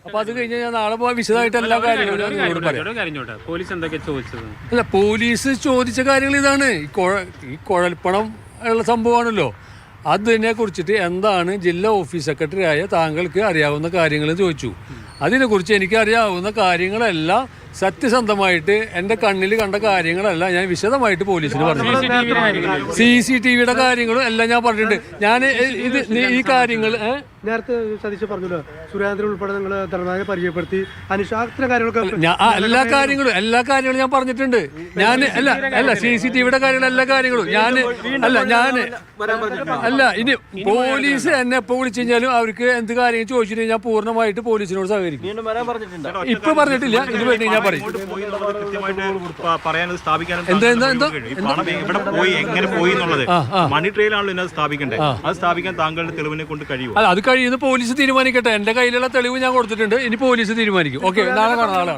അപ്പൊ അത് കഴിഞ്ഞ് ഞാൻ നാളെ പോകാൻ വിശദമായിട്ട് എല്ലാ കാര്യങ്ങളും പറയാം. പോലീസ് എന്തൊക്കെ ചോദിച്ചത്? അല്ല, പോലീസ് ചോദിച്ച കാര്യങ്ങൾ ഇതാണ്. ഈ കുഴൽപ്പണം ഉള്ള സംഭവമാണല്ലോ, അതിനെ കുറിച്ചിട്ട് എന്താണ് ജില്ലാ ഓഫീസ് സെക്രട്ടറി ആയ താങ്കൾക്ക് അറിയാവുന്ന കാര്യങ്ങൾ ചോദിച്ചു. അതിനെക്കുറിച്ച് എനിക്ക് അറിയാവുന്ന കാര്യങ്ങളെല്ലാം സത്യസന്ധമായിട്ട് എൻ്റെ കണ്ണിൽ കണ്ട കാര്യങ്ങളല്ല ഞാൻ വിശദമായിട്ട് പോലീസിന് പറഞ്ഞു. CCTV കാര്യങ്ങളും എല്ലാം ഞാൻ പറഞ്ഞിട്ടുണ്ട്. ഞാൻ ഈ കാര്യങ്ങൾ നേരത്തെ സതീശ് പറഞ്ഞല്ലോ, സുരേന്ദ്രൻ ഉൾപ്പെടെ നിങ്ങൾ ധർമ്മയെ പരിചയപ്പെടുത്തി അത്തരം കാര്യങ്ങളൊക്കെ എല്ലാ കാര്യങ്ങളും ഞാൻ പറഞ്ഞിട്ടുണ്ട്. ഞാൻ അല്ല CCTV കാര്യങ്ങൾ എല്ലാ കാര്യങ്ങളും ഇനി പോലീസ് എന്നെ എപ്പോൾ വിളിച്ചു കഴിഞ്ഞാലും അവർക്ക് എന്ത് കാര്യം ചോദിച്ചിട്ട് ഞാൻ പൂർണ്ണമായിട്ട് പോലീസിനോട് സഹകരിക്കും. ഇപ്പൊ പറഞ്ഞിട്ടില്ല, ഇത് വേണ്ടി ഞാൻ പറയും. മണി ട്രെയിലാണല്ലോ സ്ഥാപിക്കേണ്ടത്. അത് സ്ഥാപിക്കാൻ താങ്കളുടെ തെളിവിനെ കൊണ്ട് കഴിയും. അല്ല, അത് കഴിയുന്ന പോലീസ് തീരുമാനിക്കട്ടെ. എന്റെ കയ്യിലുള്ള തെളിവ് ഞാൻ കൊടുത്തിട്ടുണ്ട്. ഇനി പോലീസ് തീരുമാനിക്കും. ഓക്കെ, നാളെ കാണാം.